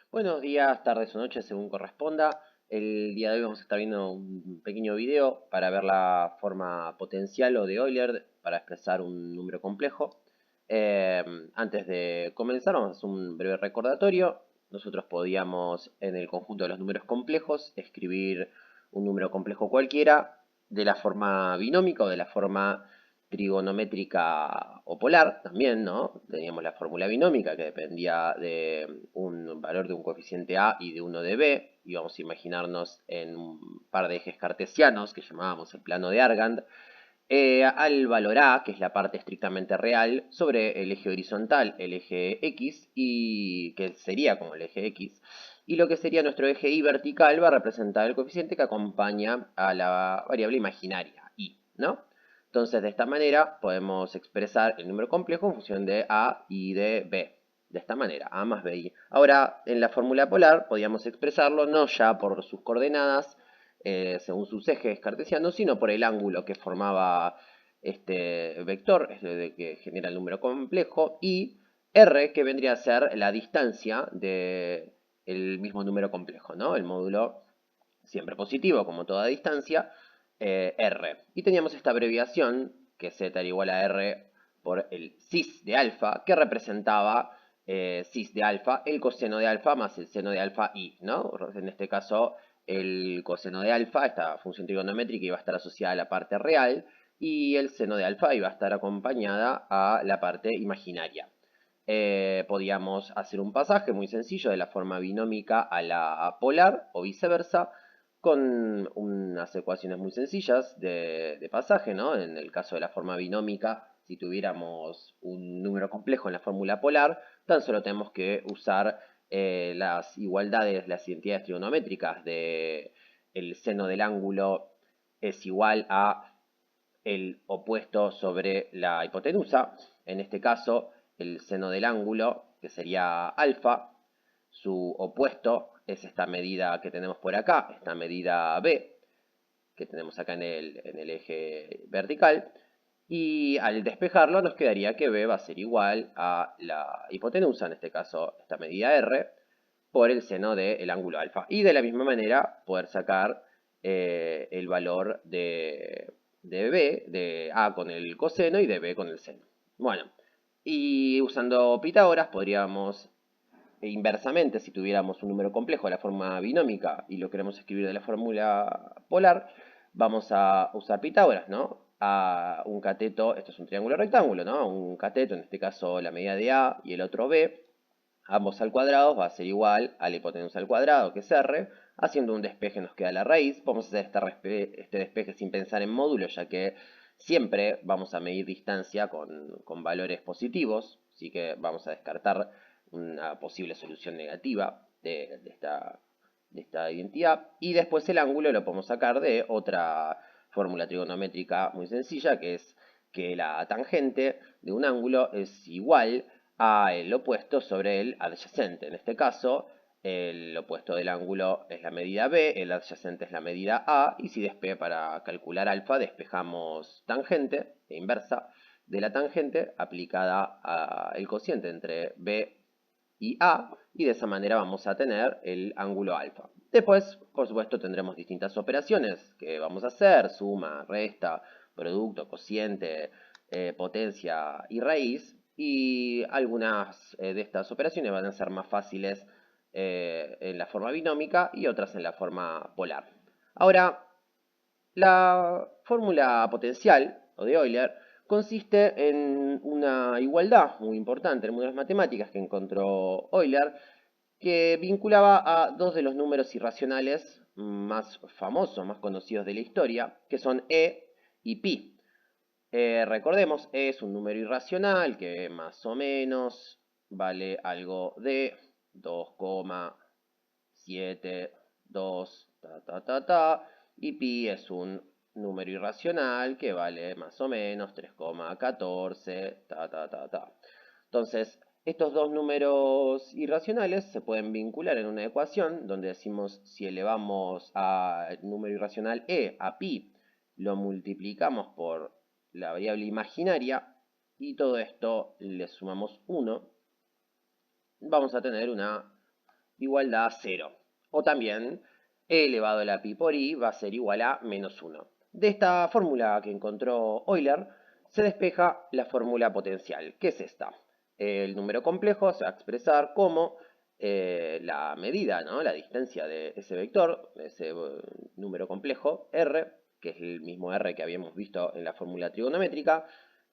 Buenos días, tardes o noches, según corresponda. El día de hoy vamos a estar viendo un pequeño video para ver la forma potencial o de Euler para expresar un número complejo. Eh, Antes de comenzar, vamos a hacer un breve recordatorio. Nosotros podíamos, en el conjunto de los números complejos, escribir un número complejo cualquiera de la forma binómica o de la forma trigonométrica o polar también, ¿no? Teníamos la fórmula binómica que dependía de un valor de un coeficiente A y de uno de B. Íbamos a imaginarnos en un par de ejes cartesianos que llamábamos el plano de Argand, al valor A, que es la parte estrictamente real, sobre el eje horizontal, el eje X, y que sería como el eje X. Y lo que sería nuestro eje Y vertical va a representar el coeficiente que acompaña a la variable imaginaria, Y, ¿no? Entonces, de esta manera podemos expresar el número complejo en función de A y de B. De esta manera, A más B. Ahora, en la fórmula polar podíamos expresarlo no ya por sus coordenadas, según sus ejes cartesianos, sino por el ángulo que formaba este vector, de que genera el número complejo, y R, que vendría a ser la distancia del mismo número complejo, ¿no? El módulo siempre positivo, como toda distancia, R. Y teníamos esta abreviación, que Z era igual a R por el cis de alfa, que representaba cis de alfa, el coseno de alfa más el seno de alfa y, ¿no? En este caso, el coseno de alfa, esta función trigonométrica, iba a estar asociada a la parte real, y el seno de alfa iba a estar acompañada a la parte imaginaria. Podíamos hacer un pasaje muy sencillo de la forma binómica a la polar o viceversa, con unas ecuaciones muy sencillas de pasaje, ¿no? En el caso de la forma binómica, si tuviéramos un número complejo en la fórmula polar, tan solo tenemos que usar las igualdades, las identidades trigonométricas de el seno del ángulo es igual a el opuesto sobre la hipotenusa. En este caso, el seno del ángulo, que sería alfa, su opuesto es esta medida que tenemos por acá, esta medida B, que tenemos acá en el eje vertical. Y al despejarlo nos quedaría que B va a ser igual a la hipotenusa, en este caso esta medida R, por el seno del ángulo alfa. Y de la misma manera poder sacar el valor de B, de A con el coseno y de B con el seno. Bueno, y usando Pitágoras podríamos inversamente, si tuviéramos un número complejo de la forma binómica y lo queremos escribir de la fórmula polar, vamos a usar Pitágoras, ¿no? A un cateto, esto es un triángulo rectángulo, ¿no? Un cateto, en este caso la medida de A y el otro B, ambos al cuadrado va a ser igual a la hipotenusa al cuadrado, que es R. Haciendo un despeje nos queda la raíz. Vamos a hacer este despeje sin pensar en módulo, ya que siempre vamos a medir distancia con valores positivos. Así que vamos a descartar una posible solución negativa de esta identidad. Y después el ángulo lo podemos sacar de otra fórmula trigonométrica muy sencilla, que es que la tangente de un ángulo es igual a el opuesto sobre el adyacente. En este caso, el opuesto del ángulo es la medida B, el adyacente es la medida A, y si para calcular alfa despejamos tangente e inversa de la tangente aplicada al cociente entre B y A, y de esa manera vamos a tener el ángulo alfa. Después, por supuesto, tendremos distintas operaciones que vamos a hacer: suma, resta, producto, cociente, potencia y raíz. Y algunas de estas operaciones van a ser más fáciles en la forma binómica y otras en la forma polar. Ahora, la fórmula potencial, o de Euler, consiste en una igualdad muy importante en las matemáticas que encontró Euler, que vinculaba a dos de los números irracionales más famosos, más conocidos de la historia, que son y pi. Recordemos, es un número irracional que más o menos vale algo de 2,72, y pi es un número irracional que vale más o menos 3,14, Entonces, estos dos números irracionales se pueden vincular en una ecuación donde decimos, si elevamos al número irracional a pi, lo multiplicamos por la variable imaginaria y todo esto le sumamos 1, vamos a tener una igual a 0. O también e elevado a la pi por i va a ser igual a -1. De esta fórmula que encontró Euler se despeja la fórmula potencial, que es esta. El número complejo se va a expresar como la medida, ¿no? La distancia de ese vector, de ese número complejo, r, que es el mismo r que habíamos visto en la fórmula trigonométrica,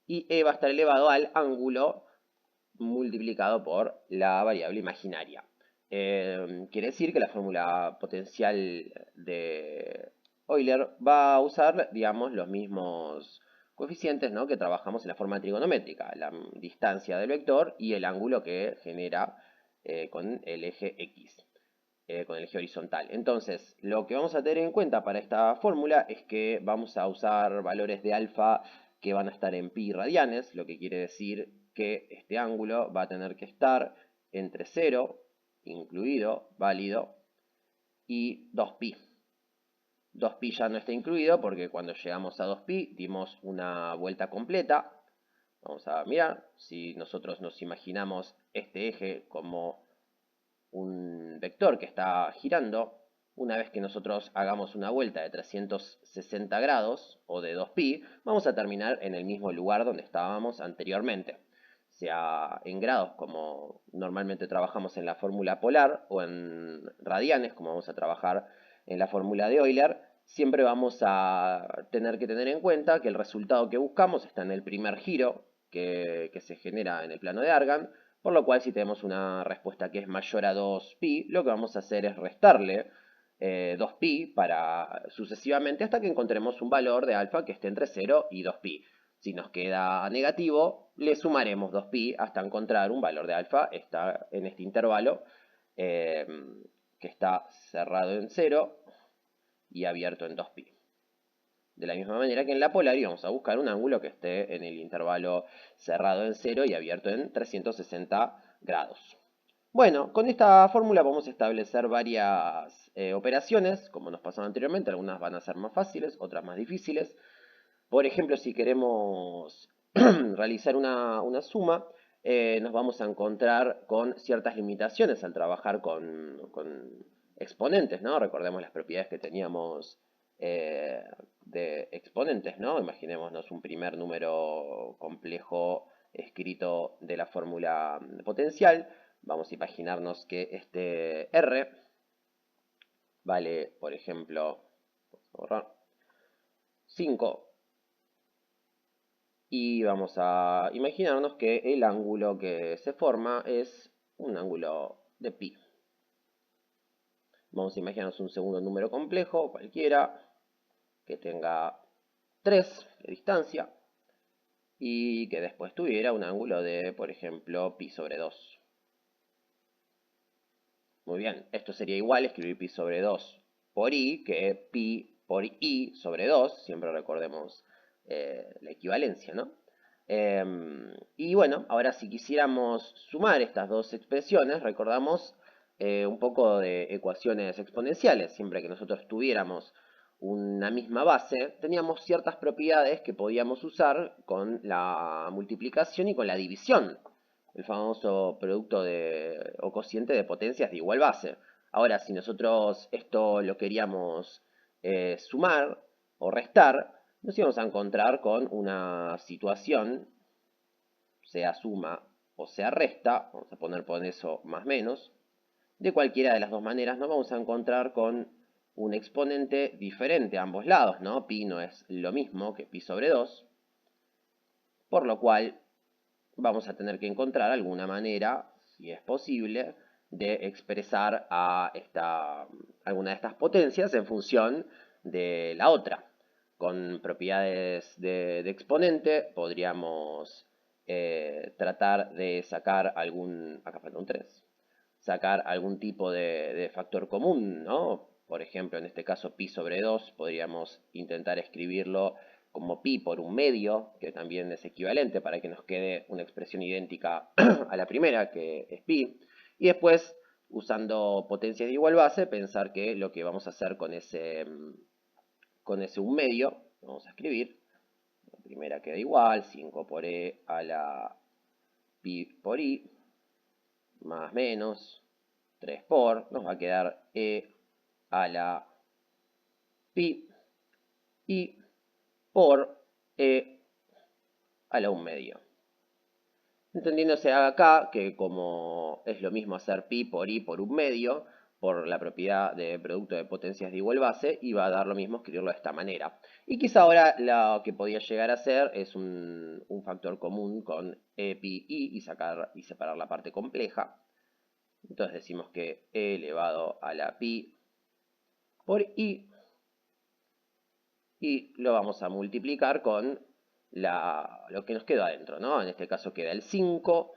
y e va a estar elevado al ángulo multiplicado por la variable imaginaria. Quiere decir que la fórmula potencial de Euler va a usar, digamos, los mismos coeficientes, ¿no?, que trabajamos en la forma trigonométrica, la distancia del vector y el ángulo que genera con el eje X, con el eje horizontal. Entonces, lo que vamos a tener en cuenta para esta fórmula es que vamos a usar valores de alfa que van a estar en pi radianes, lo que quiere decir que este ángulo va a tener que estar entre 0, incluido, válido, y 2pi. 2pi ya no está incluido porque cuando llegamos a 2pi dimos una vuelta completa. Vamos a mirar, si nosotros nos imaginamos este eje como un vector que está girando, una vez que nosotros hagamos una vuelta de 360 grados o de 2pi, vamos a terminar en el mismo lugar donde estábamos anteriormente, sea en grados como normalmente trabajamos en la fórmula polar o en radianes como vamos a trabajar en la fórmula de Euler. Siempre vamos a tener que tener en cuenta que el resultado que buscamos está en el primer giro que se genera en el plano de Argand, por lo cual si tenemos una respuesta que es mayor a 2pi, lo que vamos a hacer es restarle 2pi para sucesivamente hasta que encontremos un valor de alfa que esté entre 0 y 2pi. Si nos queda negativo, le sumaremos 2pi hasta encontrar un valor de alfa está en este intervalo eh, que está cerrado en 0 y abierto en 2pi. De la misma manera que en la polar íbamos a buscar un ángulo que esté en el intervalo cerrado en 0 y abierto en 360 grados. Bueno, con esta fórmula vamos a establecer varias operaciones, como nos pasó anteriormente. Algunas van a ser más fáciles, otras más difíciles. Por ejemplo, si queremos realizar una suma, nos vamos a encontrar con ciertas limitaciones al trabajar con exponentes, ¿no? Recordemos las propiedades que teníamos de exponentes, ¿no? Imaginémonos un primer número complejo escrito de la fórmula potencial. Vamos a imaginarnos que este R vale, por ejemplo, 5. Y vamos a imaginarnos que el ángulo que se forma es un ángulo de pi. Vamos a imaginarnos un segundo número complejo, cualquiera, que tenga 3 de distancia y que después tuviera un ángulo de, por ejemplo, pi sobre 2. Muy bien, esto sería igual escribir pi sobre 2 por i que pi por i sobre 2. Siempre recordemos la equivalencia, ¿no? Y bueno, ahora si quisiéramos sumar estas dos expresiones, recordamos un poco de ecuaciones exponenciales. Siempre que nosotros tuviéramos una misma base, teníamos ciertas propiedades que podíamos usar con la multiplicación y con la división, el famoso producto o cociente de potencias de igual base. Ahora, si nosotros esto lo queríamos sumar o restar, nos íbamos a encontrar con una situación, sea suma o sea resta, vamos a poner por eso más menos. De cualquiera de las dos maneras nos vamos a encontrar con un exponente diferente a ambos lados, ¿no? Pi no es lo mismo que pi sobre 2, por lo cual vamos a tener que encontrar alguna manera, si es posible, de expresar alguna de estas potencias en función de la otra. Con propiedades de exponente podríamos tratar de sacar acá falta un 3, sacar algún tipo de factor común, ¿no? Por ejemplo, en este caso pi sobre 2, podríamos intentar escribirlo como pi por un medio, que también es equivalente para que nos quede una expresión idéntica a la primera, que es pi. Y después, usando potencias de igual base, pensar que lo que vamos a hacer con ese un medio, vamos a escribir, la primera queda igual, 5 por e a la pi por i, más menos 3 por, nos va a quedar e a la pi y por e a la 1/2. Entendiéndose acá que como es lo mismo hacer pi por i por 1/2, por la propiedad de producto de potencias de igual base, y va a dar lo mismo escribirlo de esta manera. Y quizá ahora lo que podía llegar a ser es un factor común con e pi i y separar la parte compleja. Entonces decimos que e elevado a la pi por i, y lo vamos a multiplicar con lo que nos queda adentro, ¿no? En este caso queda el 5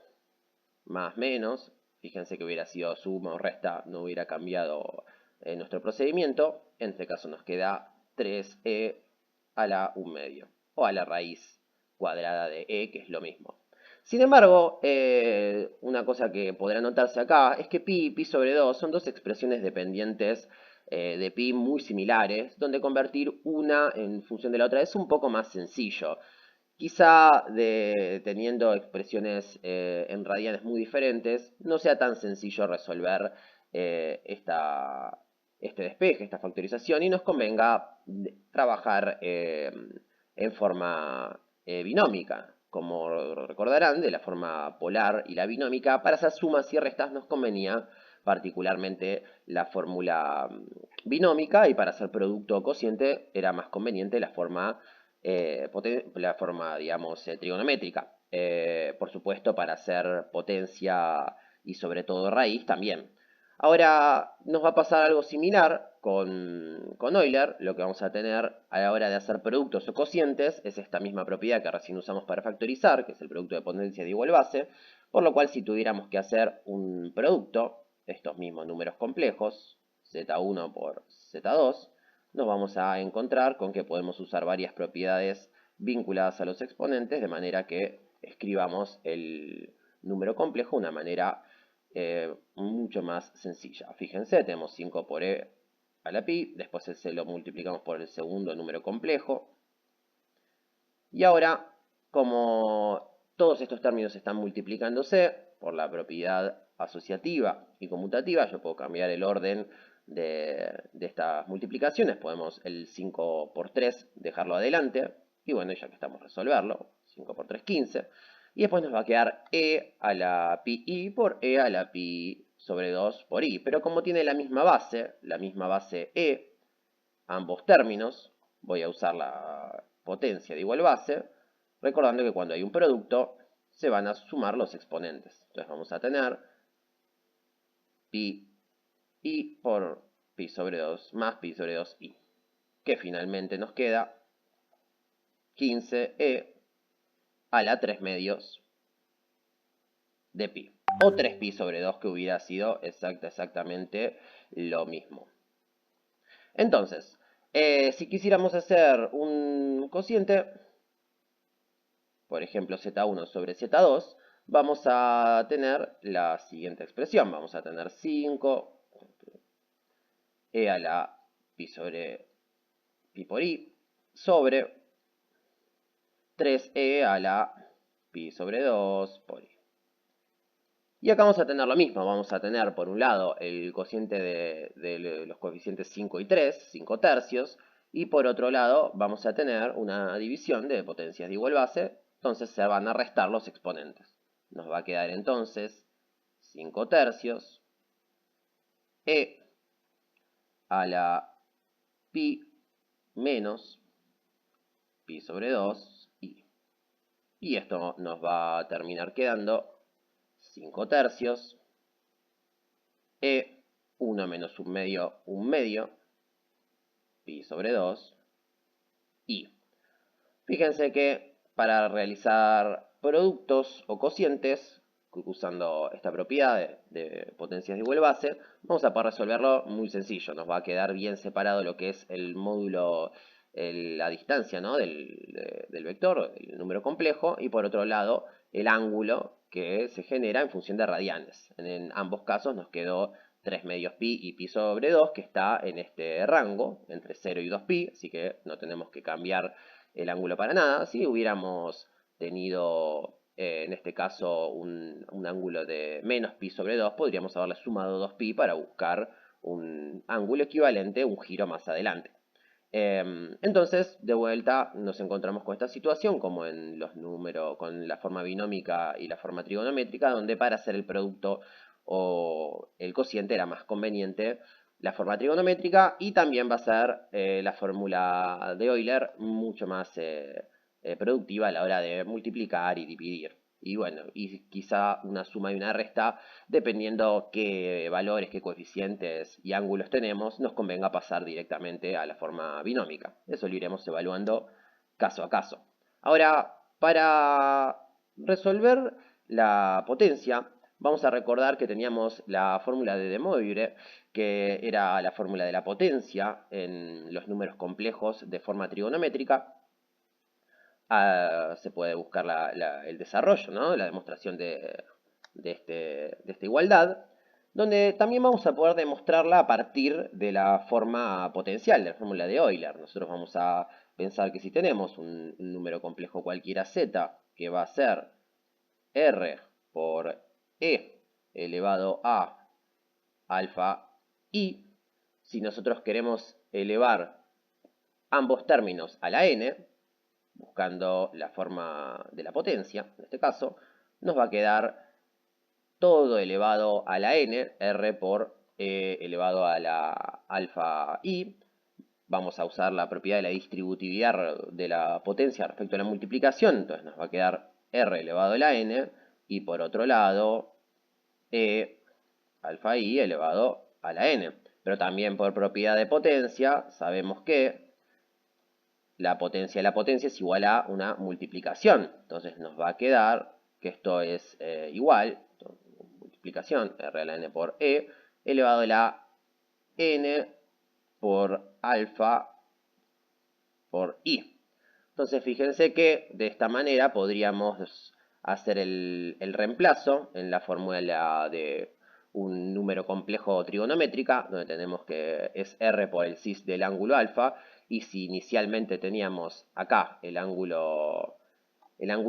más menos. Fíjense que hubiera sido suma o resta, no hubiera cambiado nuestro procedimiento. En este caso nos queda 3e a la 1/2, o a la raíz cuadrada de e, que es lo mismo. Sin embargo, una cosa que podrá notarse acá es que pi y pi sobre 2 son dos expresiones dependientes de pi muy similares, donde convertir una en función de la otra es un poco más sencillo. Quizá teniendo expresiones en radianes muy diferentes, no sea tan sencillo resolver este despeje, esta factorización, y nos convenga trabajar en forma binómica. Como recordarán, de la forma polar y la binómica, para hacer sumas y restas nos convenía particularmente la fórmula binómica, y para hacer producto o cociente era más conveniente la forma, digamos, trigonométrica. Por supuesto, para hacer potencia y sobre todo raíz también. Ahora nos va a pasar algo similar con Euler. Lo que vamos a tener a la hora de hacer productos o cocientes es esta misma propiedad que recién usamos para factorizar, que es el producto de potencia de igual base, por lo cual si tuviéramos que hacer un producto, estos mismos números complejos, z1 por z2, nos vamos a encontrar con que podemos usar varias propiedades vinculadas a los exponentes, de manera que escribamos el número complejo de una manera mucho más sencilla. Fíjense, tenemos 5 por e a la pi, después ese lo multiplicamos por el segundo número complejo. Y ahora, como todos estos términos están multiplicándose por la propiedad asociativa y conmutativa, yo puedo cambiar el orden de estas multiplicaciones. Podemos el 5 por 3 dejarlo adelante. Y bueno, ya que estamos resolverlo, 5 por 3, 15. Y después nos va a quedar e a la pi i por e a la pi sobre 2 por i. Pero como tiene la misma base e, ambos términos, voy a usar la potencia de igual base, recordando que cuando hay un producto se van a sumar los exponentes. Entonces vamos a tener pi i por pi sobre 2 más pi sobre 2i, que finalmente nos queda 15e a la 3 medios de pi. O 3pi sobre 2, que hubiera sido exactamente lo mismo. Entonces, si quisiéramos hacer un cociente, por ejemplo z1 sobre z2, vamos a tener la siguiente expresión. Vamos a tener 5 e a la pi sobre pi por i sobre 3e a la pi sobre 2 por i. Y acá vamos a tener lo mismo. Vamos a tener por un lado el cociente de los coeficientes 5 y 3, 5 tercios. Y por otro lado vamos a tener una división de potencias de igual base. Entonces se van a restar los exponentes. Nos va a quedar entonces 5 tercios e a la pi menos pi sobre 2 i. Y esto nos va a terminar quedando 5 tercios e 1 menos 1 medio, pi sobre 2 i. Fíjense que para realizar productos o cocientes, usando esta propiedad de potencias de igual base, vamos a poder resolverlo muy sencillo. Nos va a quedar bien separado lo que es el módulo, la distancia, ¿no?, del vector, el número complejo, y por otro lado el ángulo que se genera en función de radianes. En ambos casos nos quedó 3 medios pi y pi sobre 2, que está en este rango, entre 0 y 2pi, así que no tenemos que cambiar el ángulo para nada. Si hubiéramos tenido en este caso un ángulo de menos pi sobre 2, podríamos haberle sumado 2pi para buscar un ángulo equivalente, un giro más adelante. Entonces, de vuelta, nos encontramos con esta situación, como en los números, con la forma binómica y la forma trigonométrica, donde para hacer el producto o el cociente era más conveniente la forma trigonométrica, y también va a ser la fórmula de Euler mucho más productiva a la hora de multiplicar y dividir. Y bueno, y quizá una suma y una resta, dependiendo qué valores, qué coeficientes y ángulos tenemos, nos convenga pasar directamente a la forma binómica. Eso lo iremos evaluando caso a caso. Ahora, para resolver la potencia, vamos a recordar que teníamos la fórmula de De Moivre, que era la fórmula de la potencia en los números complejos de forma trigonométrica. Se puede buscar el desarrollo, ¿no? La demostración de esta igualdad, donde también vamos a poder demostrarla a partir de la forma potencial, de la fórmula de Euler. Nosotros vamos a pensar que si tenemos un número complejo cualquiera z, que va a ser r por e elevado a alfa i, si nosotros queremos elevar ambos términos a la n, buscando la forma de la potencia, en este caso, nos va a quedar todo elevado a la n, r por e elevado a la alfa i. Vamos a usar la propiedad de la distributividad de la potencia respecto a la multiplicación, entonces nos va a quedar r elevado a la n, y por otro lado, e alfa i elevado a la n. Pero también por propiedad de potencia, sabemos que la potencia de la potencia es igual a una multiplicación. Entonces nos va a quedar que esto es igual, multiplicación, r a la n por e, elevado a la n por alfa por i. Entonces fíjense que de esta manera podríamos hacer el reemplazo en la fórmula de un número complejo trigonométrica, donde tenemos que es r por el cis del ángulo alfa, y si inicialmente teníamos acá el ángulo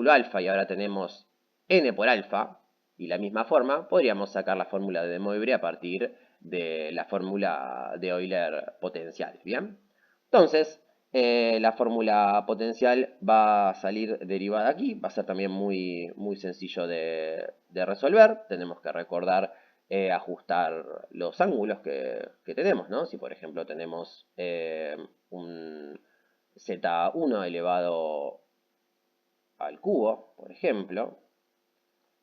alfa y ahora tenemos n por alfa, y la misma forma, podríamos sacar la fórmula de De Moivre a partir de la fórmula de Euler potencial. ¿Bien? Entonces, la fórmula potencial va a salir derivada aquí, va a ser también muy, muy sencillo de resolver. Tenemos que recordar ajustar los ángulos que tenemos, ¿no? Si por ejemplo tenemos un z1 elevado al cubo, por ejemplo,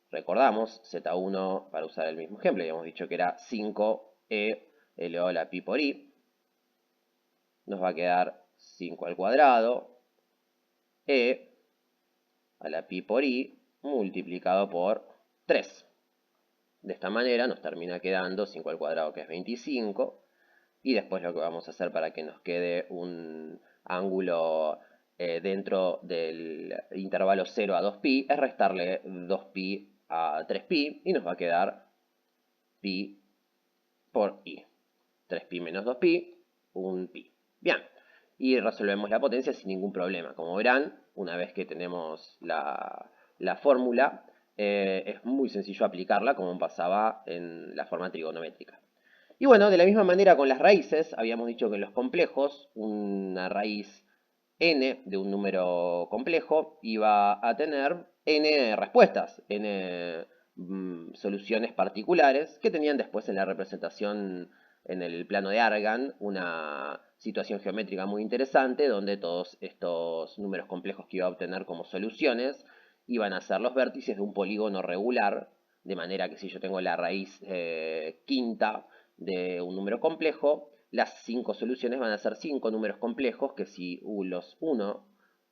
recordamos z1, para usar el mismo ejemplo, habíamos dicho que era 5e elevado a la pi por i, nos va a quedar 5 al cuadrado e a la pi por i multiplicado por 3. De esta manera nos termina quedando 5 al cuadrado, que es 25, y después lo que vamos a hacer para que nos quede un ángulo dentro del intervalo 0 a 2pi es restarle 2pi a 3pi y nos va a quedar pi por i. 3pi menos 2pi, 1pi. Bien, y resolvemos la potencia sin ningún problema. Como verán, una vez que tenemos la fórmula, es muy sencillo aplicarla como pasaba en la forma trigonométrica. Y bueno, de la misma manera con las raíces, habíamos dicho que en los complejos, una raíz n de un número complejo iba a tener n respuestas, n soluciones particulares, que tenían después en la representación en el plano de Argand una situación geométrica muy interesante, donde todos estos números complejos que iba a obtener como soluciones iban a ser los vértices de un polígono regular, de manera que si yo tengo la raíz quinta de un número complejo, las 5 soluciones van a ser 5 números complejos que si los uno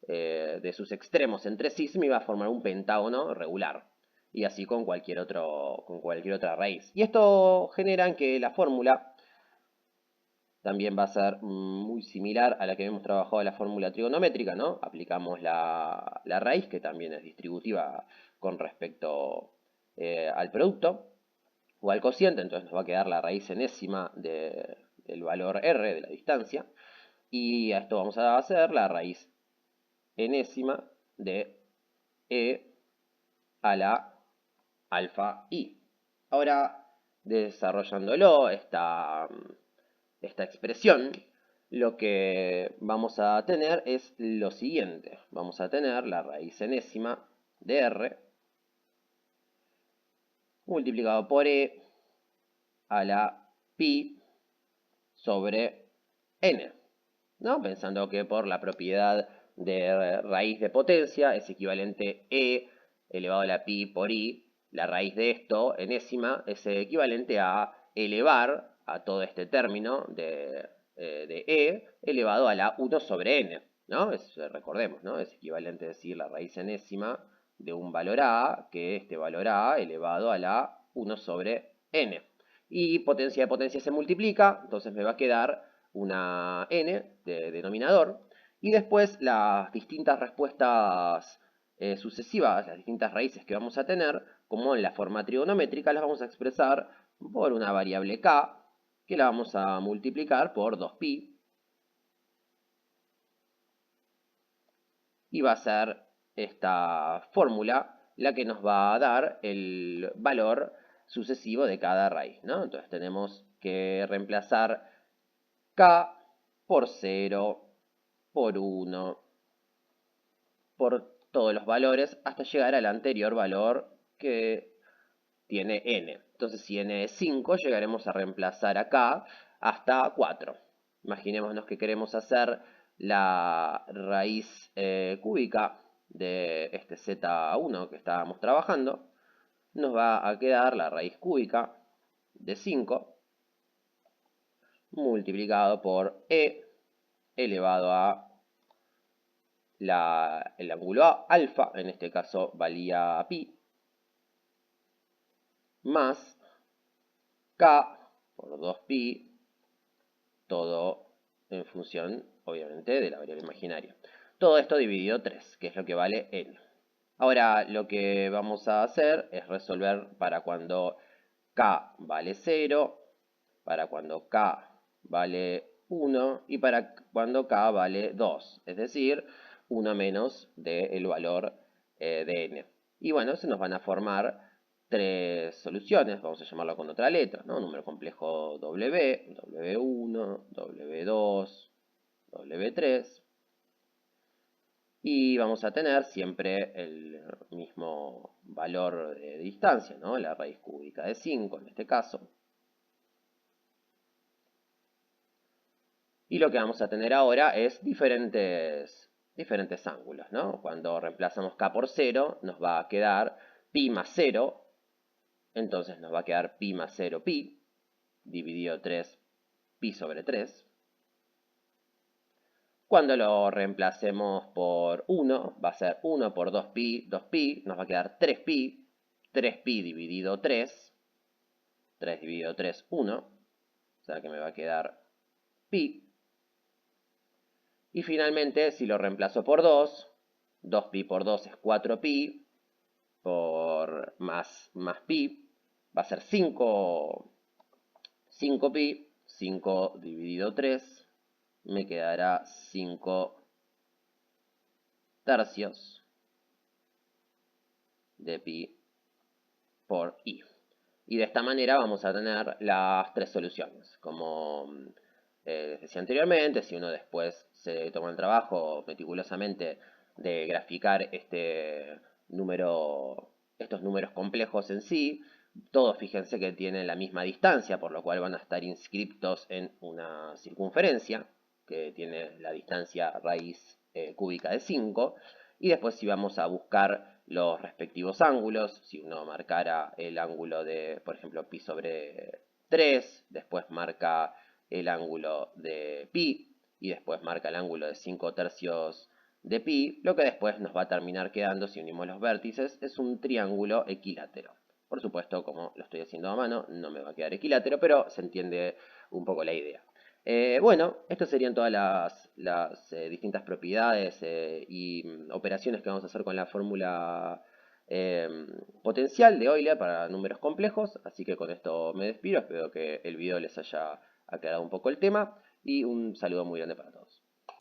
de sus extremos entre sí se me va a formar un pentágono regular. Y así con cualquier otra raíz. Y esto genera que la fórmula también va a ser muy similar a la que hemos trabajado en la fórmula trigonométrica, ¿no? Aplicamos la raíz, que también es distributiva con respecto al producto o al cociente, entonces nos va a quedar la raíz enésima del valor r, de la distancia, y a esto vamos a hacer la raíz enésima de e a la alfa i. Ahora, desarrollándolo, esta expresión, lo que vamos a tener es lo siguiente. Vamos a tener la raíz enésima de r multiplicado por e a la pi sobre n, ¿no? Pensando que por la propiedad de raíz de potencia es equivalente e elevado a la pi por i, la raíz de esto, enésima, es equivalente a elevar a todo este término de e elevado a la 1 sobre n, ¿no? Recordemos, ¿no? Es equivalente a decir la raíz enésima de un valor a, que este valor a elevado a la 1 sobre n. Y potencia de potencia se multiplica, entonces me va a quedar una n de denominador. Y después las distintas respuestas sucesivas, las distintas raíces que vamos a tener, como en la forma trigonométrica, las vamos a expresar por una variable k, que la vamos a multiplicar por 2pi. Y va a ser esta fórmula la que nos va a dar el valor sucesivo de cada raíz, ¿no? Entonces tenemos que reemplazar k por 0, por 1, por todos los valores, hasta llegar al anterior valor que tiene n. Entonces, si n es 5, llegaremos a reemplazar acá hasta 4. Imaginémonos que queremos hacer la raíz cúbica de este z1 que estábamos trabajando. Nos va a quedar la raíz cúbica de 5 multiplicado por e elevado a el ángulo alfa, en este caso valía pi, más k por 2pi, todo en función, obviamente, de la variable imaginaria. Todo esto dividido 3, que es lo que vale n. Ahora, lo que vamos a hacer es resolver para cuando k vale 0, para cuando k vale 1 y para cuando k vale 2, es decir, 1 menos del valor de n. Y bueno, se nos van a formar tres soluciones, vamos a llamarlo con otra letra, ¿no? Número complejo W, W1, W2, W3. Y vamos a tener siempre el mismo valor de distancia, ¿no? La raíz cúbica de 5 en este caso. Y lo que vamos a tener ahora es diferentes ángulos, ¿no? Cuando reemplazamos k por 0, nos va a quedar pi más 0. Entonces nos va a quedar pi más 0 pi, dividido 3 pi sobre 3. Cuando lo reemplacemos por 1, va a ser 1 por 2pi, 2pi, nos va a quedar 3pi, 3pi dividido 3, 3 dividido 3, 1, o sea que me va a quedar pi. Y finalmente, si lo reemplazo por 2, 2pi por 2 es 4pi, por más pi, va a ser 5pi, 5 dividido 3, me quedará 5 tercios de pi por i. Y de esta manera vamos a tener las tres soluciones. Como les decía anteriormente, si uno después se toma el trabajo meticulosamente de graficar estos números complejos en sí, todos fíjense que tienen la misma distancia, por lo cual van a estar inscriptos en una circunferencia, que tiene la distancia raíz cúbica de 5. Y después si vamos a buscar los respectivos ángulos, si uno marcara el ángulo de, por ejemplo, pi sobre 3, después marca el ángulo de pi y después marca el ángulo de 5 tercios de pi, lo que después nos va a terminar quedando, si unimos los vértices, es un triángulo equilátero. Por supuesto, como lo estoy haciendo a mano, no me va a quedar equilátero, pero se entiende un poco la idea. Bueno, estas serían todas las distintas propiedades y operaciones que vamos a hacer con la fórmula potencial de Euler para números complejos. Así que con esto me despido, espero que el video les haya aclarado un poco el tema y un saludo muy grande para todos.